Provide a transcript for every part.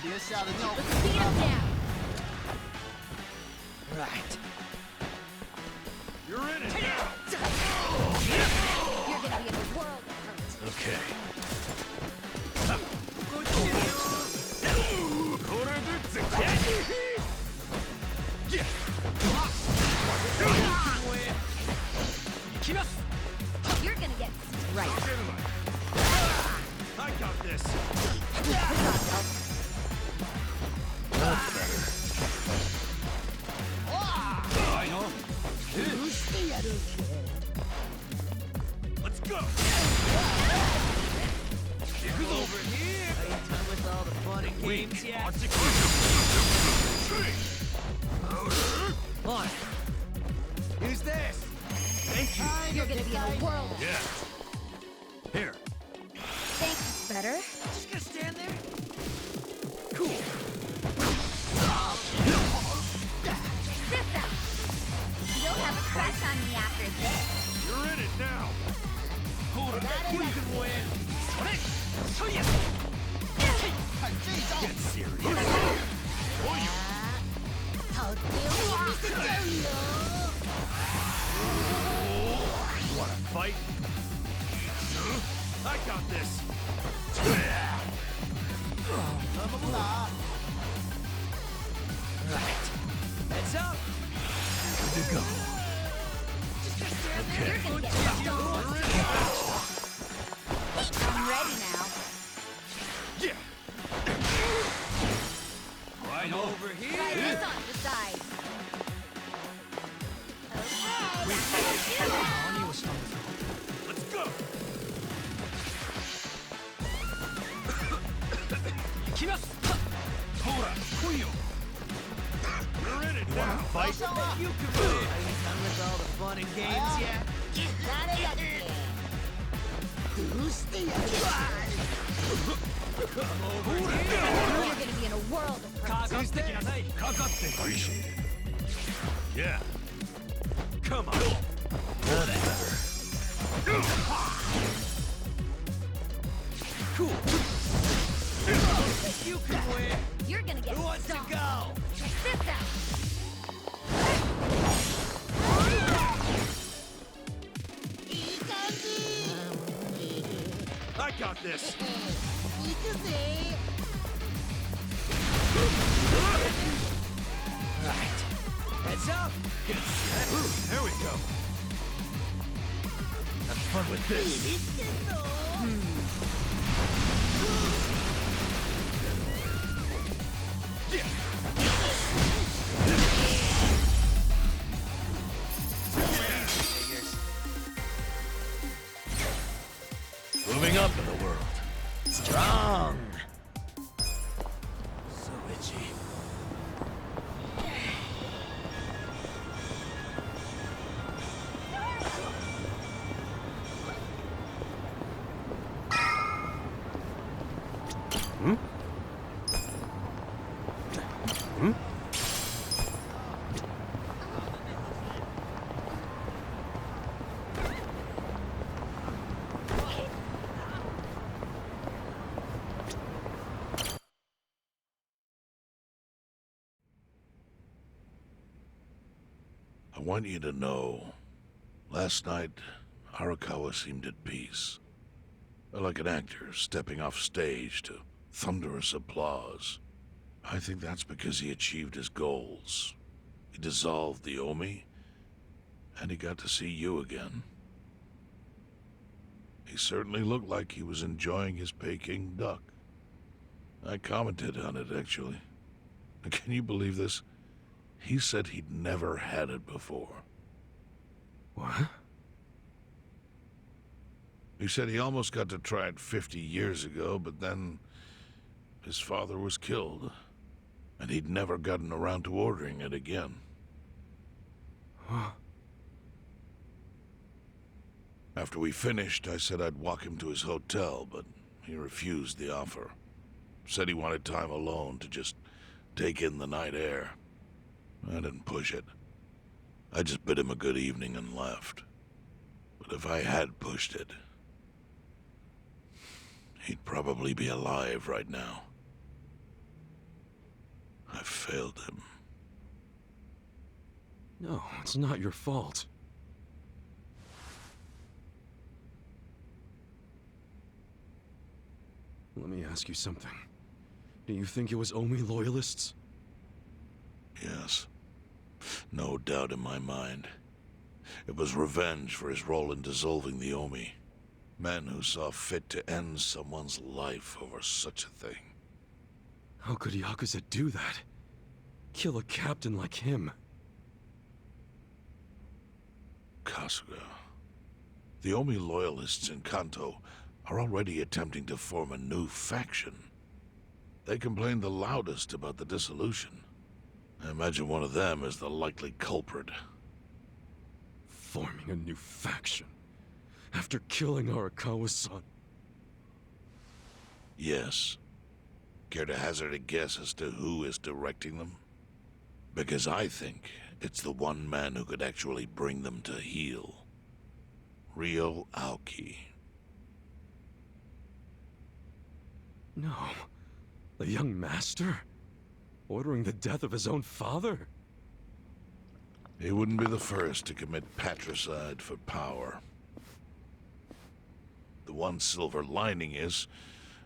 别吓得尿 Let's beat him down. Right. You're in it now. You're gonna be in a world of hurt. Okay. You're gonna get right. I got this. That's better. Let's go. over here. Are you done with all the fun and games yet? On. Use this. Thank you. You're gonna be in a world of Yeah. Here. Thanks, better. Just gonna stand there? Cool. This out. You'll have a crush on me after this. You're in it now. Hold on. You can win. Get serious. Wanna fight? I got this. Right. Heads up. Good to go. Okay. You're gonna get stoned. I'm ready now. Yeah. Right over Try here. this on the side. Let's go. Hora, Kuyo. You're in it now. Fight? You can win. Are you done with all the fun and games yet? Come over here. You're gonna be in a world of hurt. Who's there? Appreciate it. Yeah. Come on. That's better. Cool. You can win. You're gonna get Who wants to stoned. go? This out. I got this. Right. Heads up. Get set. There we go. Have fun with this. Moving up in the world. Strong. So itchy. Hmm? Hmm? I want you to know, last night, Arakawa seemed at peace. Like an actor stepping off stage to thunderous applause. I think that's because he achieved his goals. He dissolved the Omi, and he got to see you again. He certainly looked like he was enjoying his Peking duck. I commented on it, actually. Can you believe this? He said he'd never had it before. What? He said he almost got to try it 50 years ago, but then his father was killed, and he'd never gotten around to ordering it again. Huh? After we finished, I said I'd walk him to his hotel, but he refused the offer. Said he wanted time alone to just take in the night air. I didn't push it. I just bid him a good evening and left. But if I had pushed it, he'd probably be alive right now. I failed him. No, it's not your fault. Let me ask you something. Do you think it was Omi loyalists? Yes. No doubt in my mind. It was revenge for his role in dissolving the Omi. Men who saw fit to end someone's life over such a thing. How could Yakuza do that? Kill a captain like him? Kasuga. The Omi loyalists in Kanto are already attempting to form a new faction. They complain the loudest about the dissolution. I imagine one of them is the likely culprit. Forming a new faction? After killing Arakawa-san? Yes. Care to hazard a guess as to who is directing them? Because I think it's the one man who could actually bring them to heel. Ryo Aoki. No. The young master? Ordering the death of his own father? He wouldn't be the first to commit patricide for power. The one silver lining is,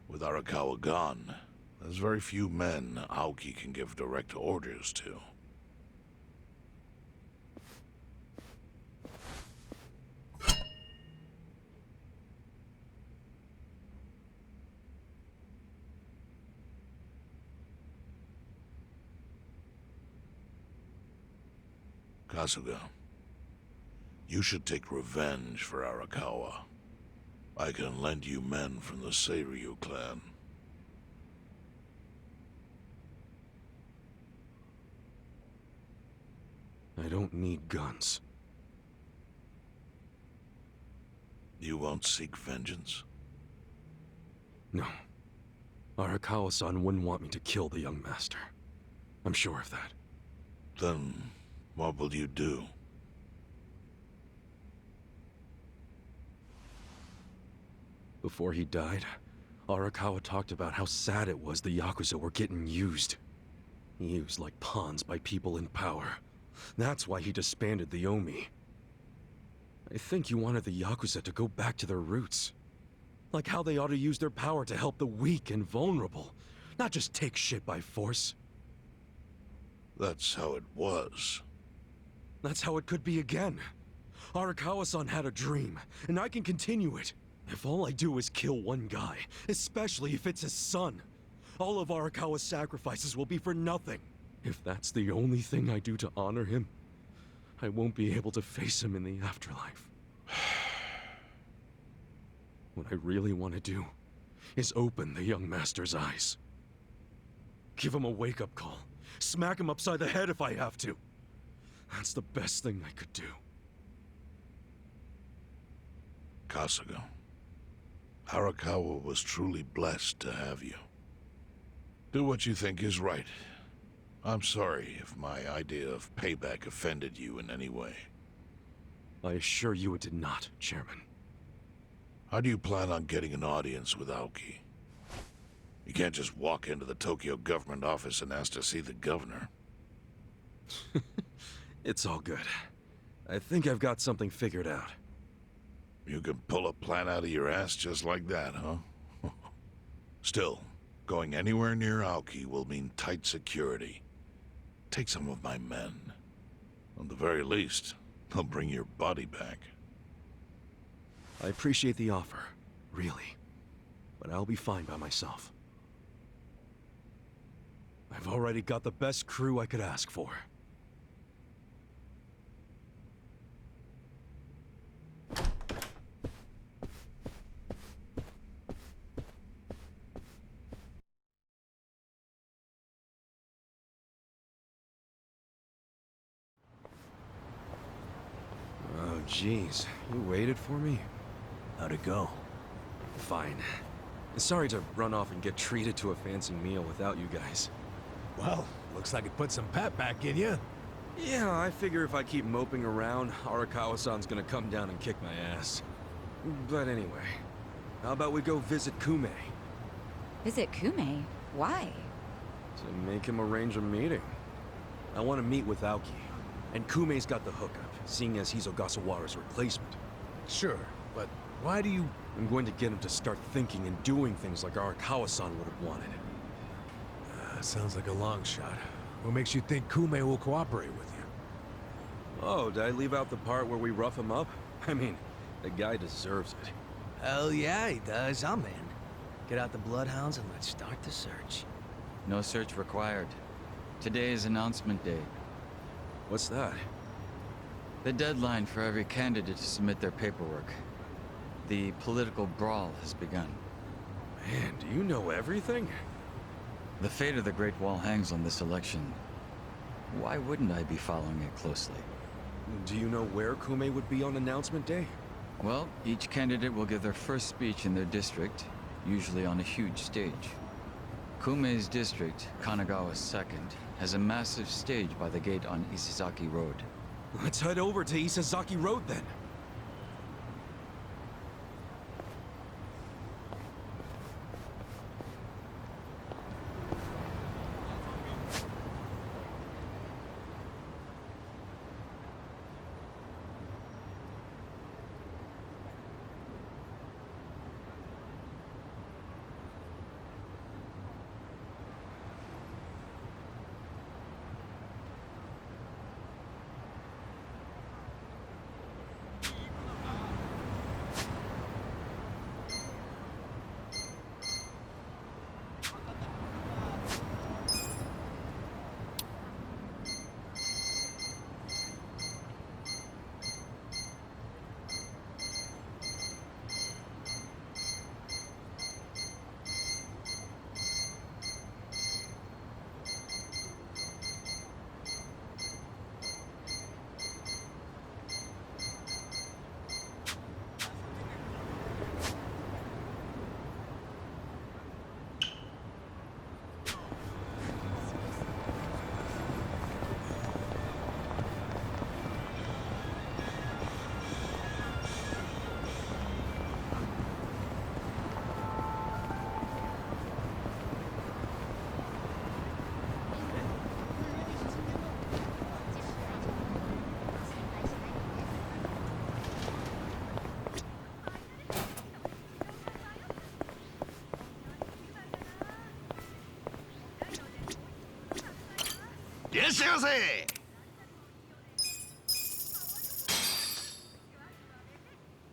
with Arakawa gone, there's very few men Aoki can give direct orders to. Kasuga, you should take revenge for Arakawa. I can lend you men from the Seiryu clan. I don't need guns. You won't seek vengeance? No. Arakawa-san wouldn't want me to kill the young master. I'm sure of that. Then, what will you do? Before he died, Arakawa talked about how sad it was the Yakuza were getting used. Used like pawns by people in power. That's why he disbanded the Omi. I think he wanted the Yakuza to go back to their roots. Like how they ought to use their power to help the weak and vulnerable, not just take shit by force. That's how it was. That's how it could be again. Arakawa-san had a dream, and I can continue it. If all I do is kill one guy, especially if it's his son, all of Arakawa's sacrifices will be for nothing. If that's the only thing I do to honor him, I won't be able to face him in the afterlife. What I really want to do is open the young master's eyes. Give him a wake-up call. Smack him upside the head if I have to. That's the best thing I could do. Kasuga, Arakawa was truly blessed to have you. Do what you think is right. I'm sorry if my idea of payback offended you in any way. I assure you it did not, Chairman. How do you plan on getting an audience with Aoki? You can't just walk into the Tokyo government office and ask to see the governor. It's all good. I think I've got something figured out. You can pull a plan out of your ass just like that, huh? Still, going anywhere near Aoki will mean tight security. Take some of my men. At the very least, they'll bring your body back. I appreciate the offer, really. But I'll be fine by myself. I've already got the best crew I could ask for. Oh, jeez. You waited for me? How'd it go? Fine. Sorry to run off and get treated to a fancy meal without you guys. Well, looks like it put some pep back in you. Yeah, I figure if I keep moping around, Arakawa-san's gonna come down and kick my ass. But anyway, how about we go visit Kume? Visit Kume? Why? So make him arrange a meeting. I want to meet with Aoki. And Kumei's got the hookup, seeing as he's Ogasawara's replacement. Sure, but why do you... I'm going to get him to start thinking and doing things like Arakawa-san would have wanted. Sounds like a long shot. What makes you think Kumei will cooperate with you? Oh, did I leave out the part where we rough him up? I mean, the guy deserves it. Hell yeah, he does. I'm in. Get out the bloodhounds and let's start the search. No search required. Today is announcement day. What's that? The deadline for every candidate to submit their paperwork. The political brawl has begun. Man, do you know everything? The fate of the Great Wall hangs on this election. Why wouldn't I be following it closely? Do you know where Kumei would be on announcement day? Well, each candidate will give their first speech in their district, usually on a huge stage. Kumei's district, Kanagawa's second, has a massive stage by the gate on Isizaki Road. Let's head over to Isazaki Road then.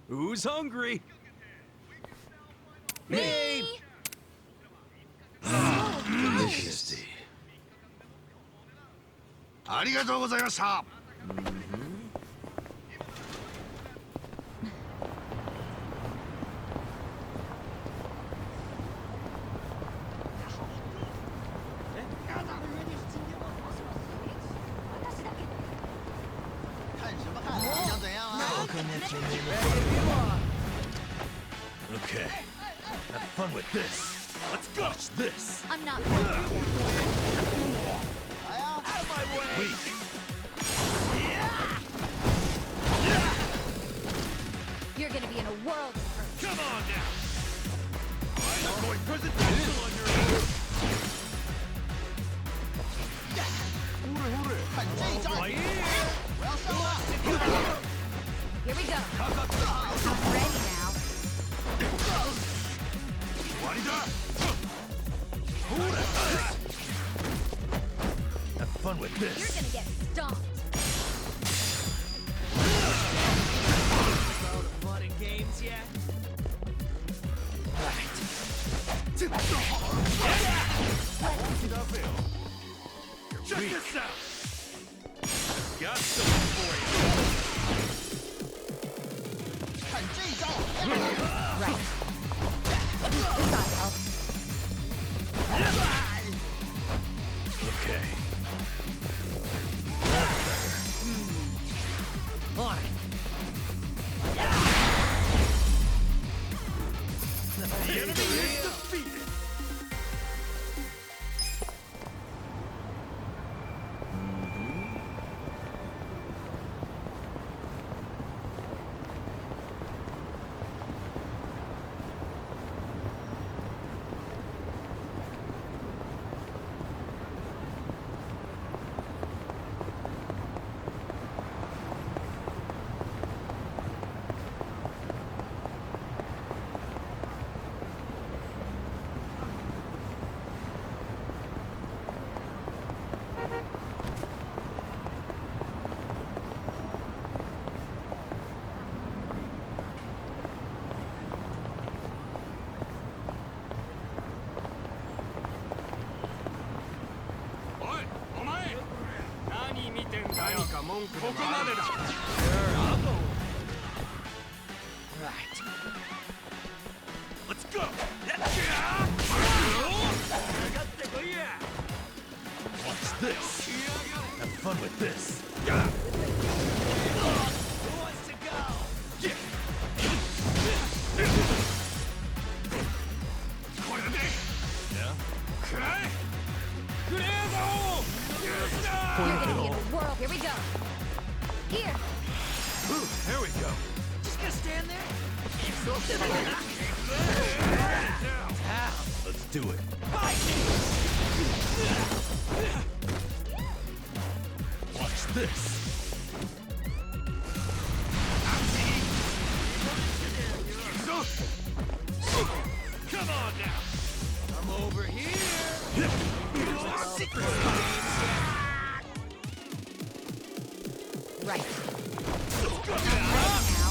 Who's hungry? Me! Delicious. ありがとうございました。Okay. Have fun with this. Let's go. Watch this. I'm not. Weak. You're gonna be in a world of hurt. Come on now. I'm going presidential on your ass. My ear. Here we go. I'm ready now. 終わりだ。 Have fun with You're this. gonna get stomped. All the fun and games yet? Check this out. Got something for you. Right. This ought to help. Okay. On it. The enemy is defeated. Right. Let's go! What's this? Have fun with this. Who wants to go? You're gonna be in the world. Here we go. Here. Ooh, there we go. Just gonna stand there? Let's do it. Watch this. Come on now. I'm over here. Right. I'm ready now.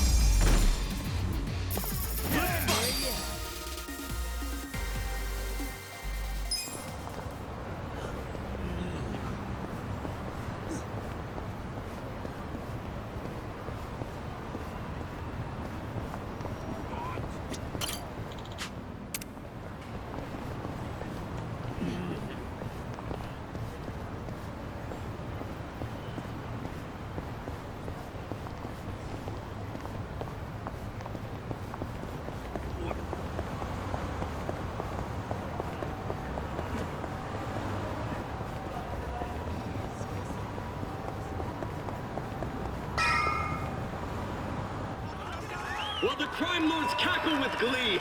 While the crime lords cackle with glee,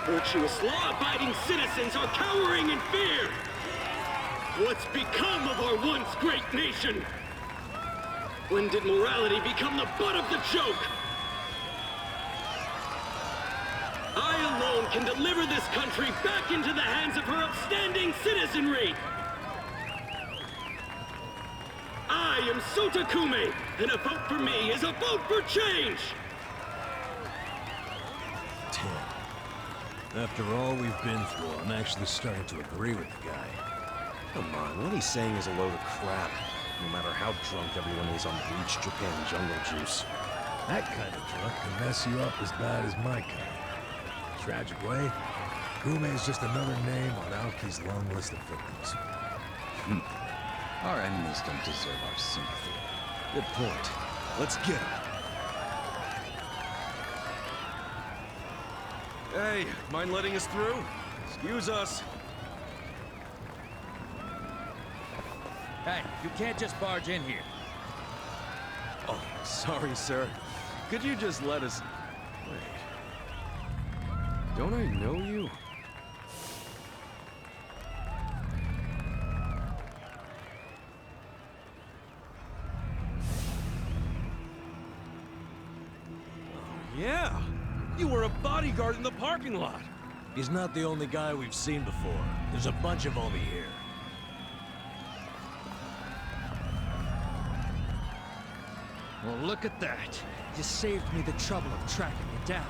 virtuous law-abiding citizens are cowering in fear. What's become of our once great nation? When did morality become the butt of the joke? I alone can deliver this country back into the hands of her upstanding citizenry. I am Sota Kume, and a vote for me is a vote for change! After all we've been through, I'm actually starting to agree with the guy. Come on, what he's saying is a load of crap. No matter how drunk everyone is on bleached Japan jungle juice. That kind of drunk can mess you up as bad as my kind. Tragic way, Kume is just another name on Aoki's long list of victims. Our enemies don't deserve our sympathy. Good point. Let's get him. Hey, mind letting us through? Excuse us. Hey, you can't just barge in here. Oh, sorry, sir. Could you just let us... Wait. Don't I know you? Yeah! You were a bodyguard in the parking lot! He's not the only guy we've seen before. There's a bunch of them here. Well, look at that. You saved me the trouble of tracking you down.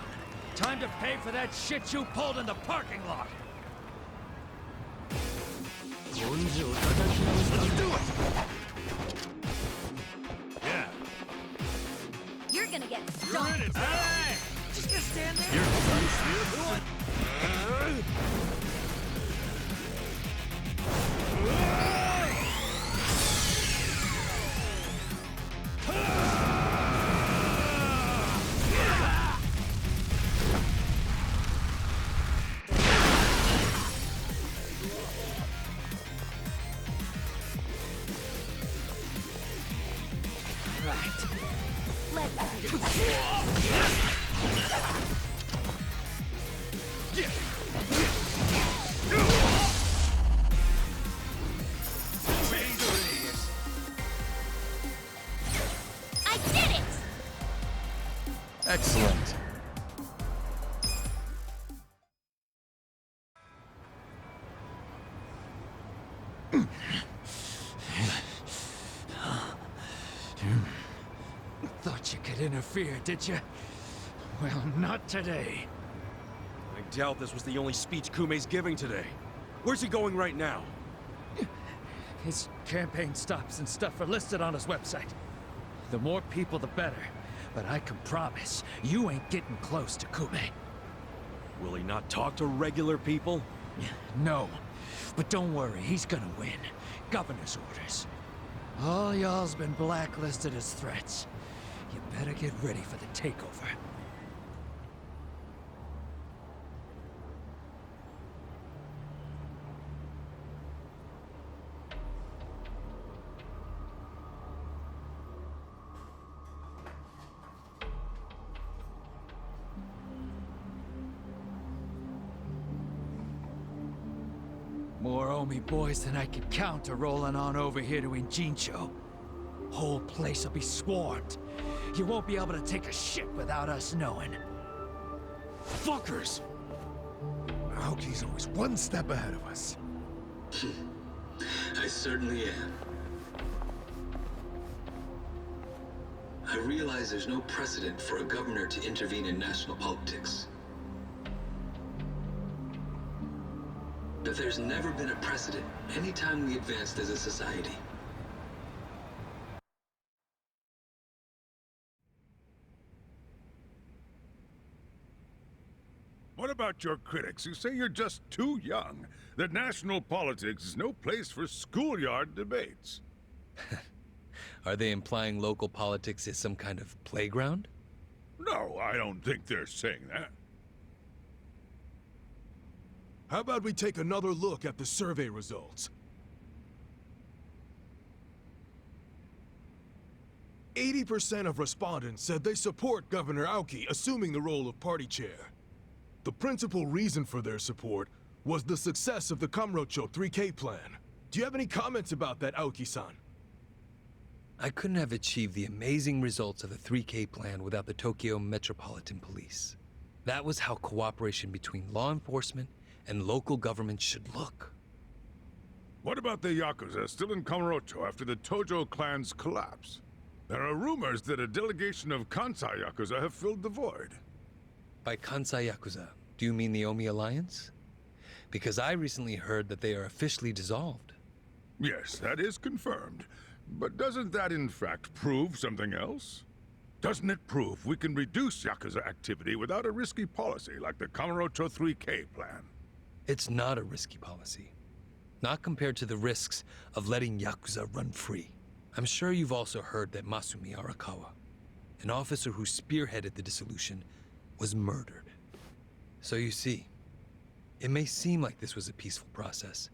Time to pay for that shit you pulled in the parking lot! Let's do it! Yeah. You're gonna get You're stoned. in it! Hey! Just gonna stand there? You're Let's do this. I did it! Excellent. Thought you could interfere, did you? Well, not today. I doubt this was the only speech Kume's giving today. Where's he going right now? His campaign stops and stuff are listed on his website. The more people, the better. But I can promise, you ain't getting close to Kume. Will he not talk to regular people? No. But don't worry, he's gonna win. Governor's orders. All y'all's been blacklisted as threats. You better get ready for the takeover. More Omi boys than I can count are rolling on over here to Injincho. Whole place will be swarmed. You won't be able to take a shit without us knowing. Fuckers! Aoki's always one step ahead of us. I certainly am. I realize there's no precedent for a governor to intervene in national politics. But there's never been a precedent anytime we advanced as a society. What about your critics who say you're just too young? That national politics is no place for schoolyard debates. Are they implying local politics is some kind of playground? No, I don't think they're saying that. How about we take another look at the survey results? 80% of respondents said they support Governor Aoki assuming the role of party chair. The principal reason for their support was the success of the Kamurocho 3K plan. Do you have any comments about that, Aoki-san? I couldn't have achieved the amazing results of the 3K plan without the Tokyo Metropolitan Police. That was how cooperation between law enforcement and local government should look. What about the Yakuza still in Kamurocho after the Tojo clan's collapse? There are rumors that a delegation of Kansai Yakuza have filled the void. By Kansai Yakuza, do you mean the Omi Alliance? Because I recently heard that they are officially dissolved. Yes, that is confirmed. But doesn't that in fact prove something else? Doesn't it prove we can reduce Yakuza activity without a risky policy like the Kamurocho 3K plan? It's not a risky policy. Not compared to the risks of letting Yakuza run free. I'm sure you've also heard that Masumi Arakawa, an officer who spearheaded the dissolution, was murdered. So you see, it may seem like this was a peaceful process,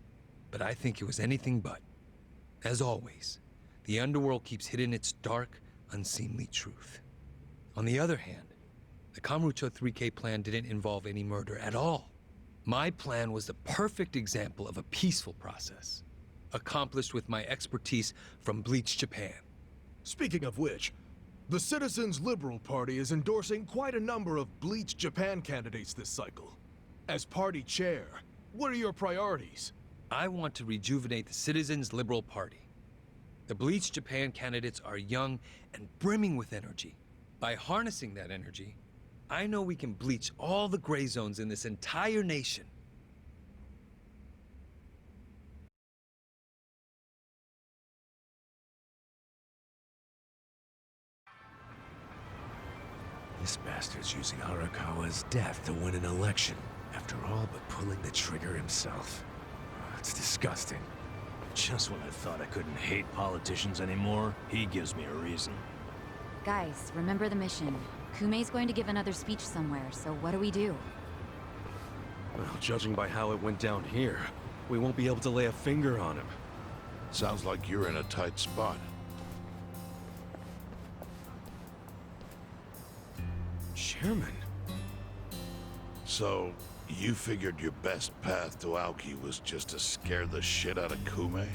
but I think it was anything but. As always, the underworld keeps hidden its dark, unseemly truth. On the other hand, the Kamurocho 3K plan didn't involve any murder at all. My plan was the perfect example of a peaceful process, accomplished with my expertise from Bleach Japan. Speaking of which, the Citizens Liberal Party is endorsing quite a number of Bleach Japan candidates this cycle. As party chair, what are your priorities? I want to rejuvenate the Citizens Liberal Party. The Bleach Japan candidates are young and brimming with energy. By harnessing that energy, I know we can bleach all the gray zones in this entire nation. This bastard's using Arakawa's death to win an election, after all but pulling the trigger himself. It's disgusting. Just when I thought I couldn't hate politicians anymore, he gives me a reason. Guys, remember the mission. Kume's going to give another speech somewhere, so what do we do? Well, judging by how it went down here, we won't be able to lay a finger on him. Sounds like you're in a tight spot. Chairman? So, you figured your best path to Aoki was just to scare the shit out of Kume?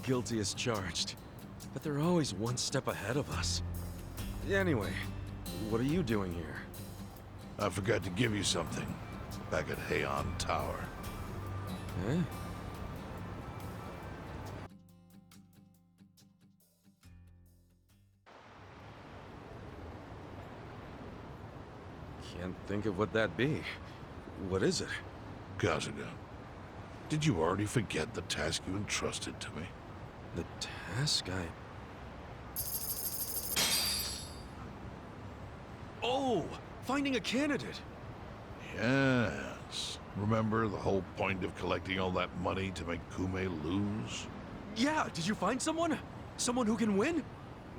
Guilty as charged. But they're always one step ahead of us. Anyway, what are you doing here? I forgot to give you something back at Heian Tower. Eh? Can't think of what that'd be. What is it? Kasuga, did you already forget the task you entrusted to me? The task? Finding a candidate. Yes. Remember the whole point of collecting all that money to make Kume lose? Yeah, did you find someone? Someone who can win?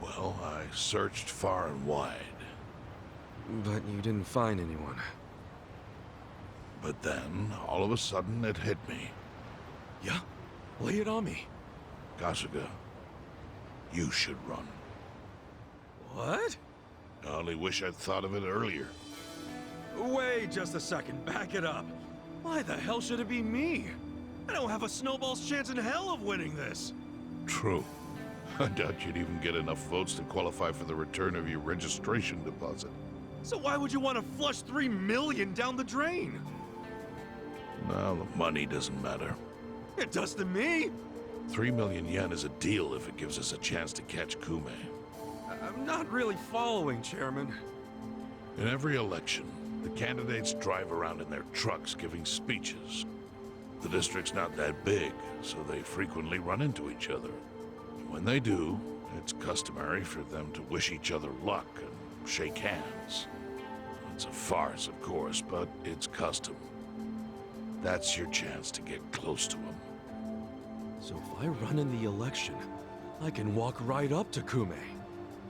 Well, I searched far and wide. But you didn't find anyone. But then, all of a sudden, it hit me. Yeah? Lay it on me. Kasuga, you should run. What? I only wish I'd thought of it earlier. Wait just a second, back it up. Why the hell should it be me? I don't have a snowball's chance in hell of winning this. True. I doubt you'd even get enough votes to qualify for the return of your registration deposit. So why would you want to flush $3 million down the drain? Now, the money doesn't matter. It does to me. 3 million yen is a deal if it gives us a chance to catch Kume. I'm not really following, Chairman. In every election, the candidates drive around in their trucks giving speeches. The district's not that big, so they frequently run into each other. When they do, it's customary for them to wish each other luck and shake hands. It's a farce, of course, but it's custom. That's your chance to get close to them. So if I run in the election, I can walk right up to Kume.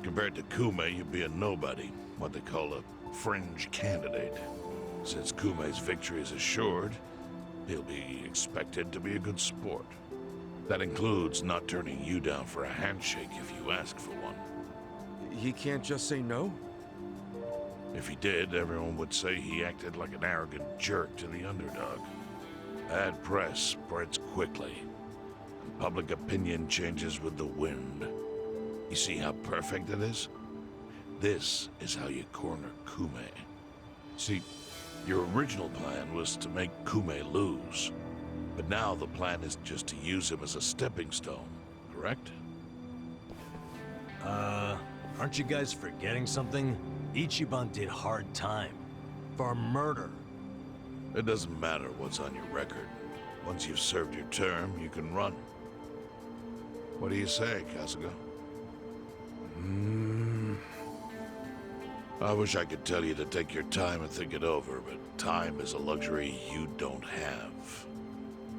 Compared to Kume, you'd be a nobody, what they call a fringe candidate. Since Kume's victory is assured, he'll be expected to be a good sport. That includes not turning you down for a handshake if you ask for one. He can't just say no? If he did, everyone would say he acted like an arrogant jerk to the underdog. Bad press spreads quickly, and public opinion changes with the wind. You see how perfect it is? This is how you corner Kume. See, your original plan was to make Kume lose. But now the plan is just to use him as a stepping stone, correct? Aren't you guys forgetting something? Ichiban did hard time. For murder. It doesn't matter what's on your record. Once you've served your term, you can run. What do you say, Kasuga? I wish I could tell you to take your time and think it over, but time is a luxury you don't have.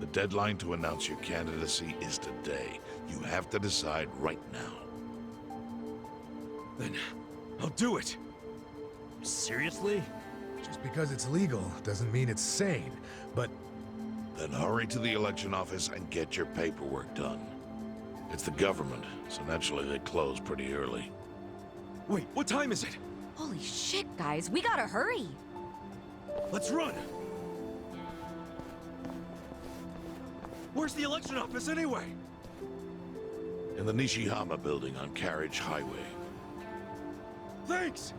The deadline to announce your candidacy is today. You have to decide right now. Then I'll do it. Seriously? Just because it's legal doesn't mean it's sane, but... Then hurry to the election office and get your paperwork done. It's the government, so naturally they close pretty early. Wait, what time is it? Holy shit, guys, we gotta hurry. Let's run! Where's the election office anyway? In the Nishihama building on Carriage Highway. Thanks!